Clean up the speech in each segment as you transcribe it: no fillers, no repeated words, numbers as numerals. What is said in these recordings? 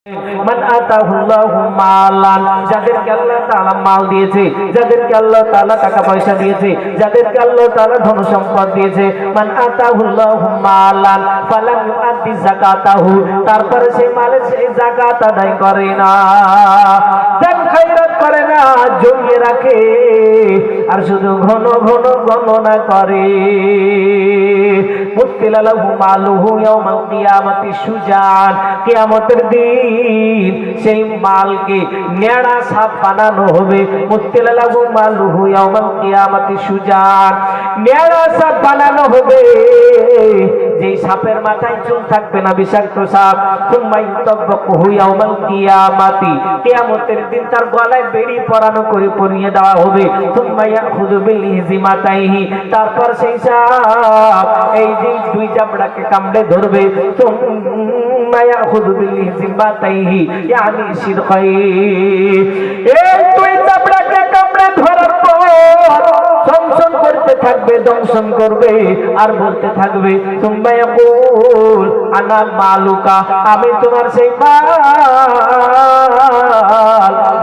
মান আতাহুল্লাহু মালান, যাদেরকে আল্লাহ তাআলা মাল দিয়েছে, যাদেরকে আল্লাহ তাআলা টাকা পয়সা দিয়েছে, যাদেরকে আল্লাহ তাআলা ধন সম্পদ দিয়েছে, মান আতাহুল্লাহু মালান ফালাম ইউআদ্দি যাকাতাহু, তারপরে সেই মালের সেই যাকাত আদায় করে না, দান খয়রাত করে না, জমিয়ে রাখে আর শুধু ঘন ঘন গণনা করে। মুত্তিলা লাহু মালুহু ইয়াউমাল কিয়ামাতি সুজান, কিয়ামতের দিন সেই মালকে নেড়া সাপ বানানো হবে। মুত্তিলা লাহু মালুহু ইয়াউমাল কিয়ামাতি সুজান, নেড়া সাপ বানানো হবে, যে সাপের মাথায় চুল থাকবে না, বিষাক্ত সাপ। সুম্মা ইউতাব্বাকুহু ইয়াউমাল কিয়ামাতি, কিয়ামতের দিন তার গলায় বেড়ি পরানো করে পরিয়ে দেওয়া হবে। সুম্মা ইয়াখুযু বিল হিজমাতাইহি, তারপর সেই সাপ এই যে দুই চামড়াকে কামড়ে ধরবে। সুম্মা ইয়াখুযু বিল হিজমাতাইহি ইয়ানি শিরকাই, এই দুই চামড়াকে কামড়ে ধরার পর দংশন করতে থাকবে, দংশন করবে আর বলতে থাকবে সুম্মা ইয়াকুল আনা মালুকা, আমি তোমার সেই মাল,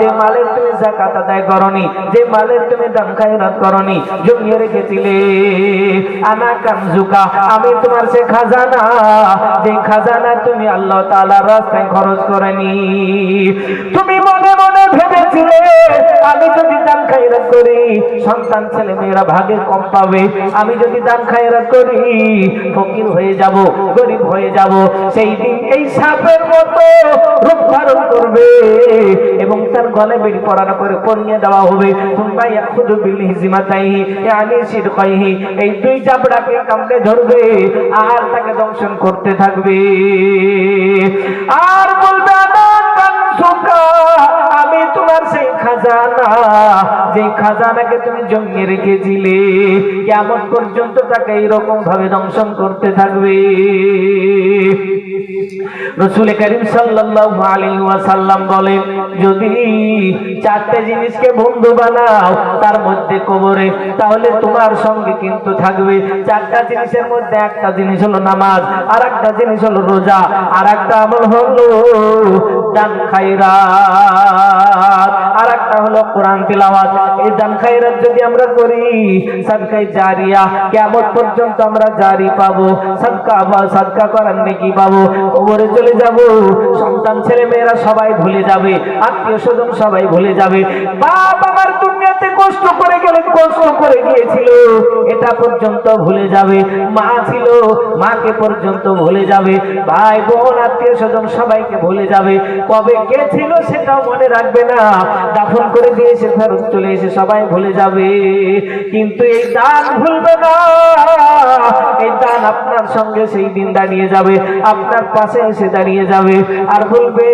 যে মালের তুমি যাকাত আদায় করনি, যে মালের তুমি দান খয়রাত করনি, জমিয়ে রেখেছিলে। আনা কানজুকা, আমি তোমার সেই খাজানা, যে খাজানা তুমি আল্লাহ তাআলার রাস্তায় খরচ করনি। তুমি মনে মনে ভেবেছিলে আমি যদি দান খয়রাত করি সন্তান ছেলে মেয়েরা ভাগে কম পাবে, আমি যদি দান খয়রাত করি ফকির হয়ে যাব, গরিব হয়ে যাব। সেই দিন এই সাপের মতো রূপ ধারণ করবে এবং তার গলায় বেড়ি পরানো করে পরিয়ে দেওয়া হবে। সুম্মা ইয়াখুযু বিল হিজমাতাইহি ইয়ানি শিরকাইহি, এই দুই চামড়াকে কামড়ে ধরবে আর তাকে দংশন করতে থাকবে আর বলবে আনা কানজুকা, আমি তোমার সেই খাজানা, যে খাজানাকে তুমি জমিয়ে রেখেছিলে। কিয়ামত পর্যন্ত তাকে এইরকম ভাবে দংশন করতে থাকবে। রাসূল করিম সাল্লাল্লাহু আলাইহি ওয়াসাল্লাম বলেন, যদি চারটে জিনিসকে বন্ধু বানাও তার মধ্যে কবরে, তাহলে তোমার সঙ্গে কিন্তু থাকবে। চারটা জিনিসের মধ্যে একটা জিনিস হলো নামাজ, আর একটা জিনিস হলো রোজা, আর একটা আমল হলো দান খায়রাত, আর একটা হলো কোরআন তিলাওয়াত। এই দান খায়রাত যদি আমরা করি, সাদকায়ে জারিয়া, কিয়ামত পর্যন্ত আমরা জারি পাবো, সাদকা করার নেকি পাবো। কবরে চলে যাব, সন্তান ছেলে মেয়েরা সবাই ভুলে যাবে, আত্মীয় স্বজন সবাই ভুলে যাবে। বাপ আমার দুনিয়াতে কষ্ট করে গেলে, কষ্ট করে গিয়েছিল এটা পর্যন্ত ভুলে যাবে। মা ছিল, মাকে পর্যন্ত ভুলে যাবে। ভাই বোন আত্মীয় স্বজন সবাইকে ভুলে যাবে। কবে কে ছিল সেটাও মনে রাখবে না। দাফন করে দিয়ে সে ফেরত চলে এসে সবাই ভুলে যাবে, কিন্তু এই দান ভুলবে না। এই দান আপনার সঙ্গে সেই দিন দাঁড়িয়ে যাবে, আপনার পাশে এসে দাঁড়িয়ে যাবে আর বলবে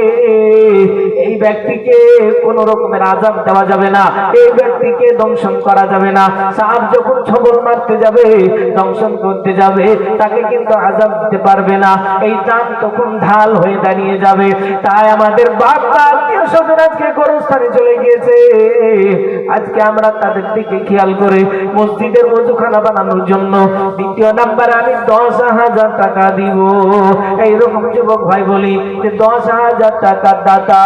এই ব্যক্তিকে কোন রকমের আযাব দেওয়া যাবে না, এই ব্যক্তিকে দংশন করা যাবে না। সাপ যখন ছবল মারতে যাবে, দংশন করতে যাবে, তাকে কিন্তু আযাব দিতে পারবে না। এই দান তখন ঢাল হয়ে দাঁড়িয়ে যাবে। তাই আমাদের বাপ আত্মীয় স্বজন আজকে গোরস্থানে চলে গিয়েছে, আজকে আমরা তাদের দিকে খেয়াল করে মসজিদের ওযুখানা বানানোর জন্য দ্বিতীয় নাম্বারে আমি 10,000 টাকা দিব। এইরকম যুবক ভাই বলি যে 10,000 টাকা দাতা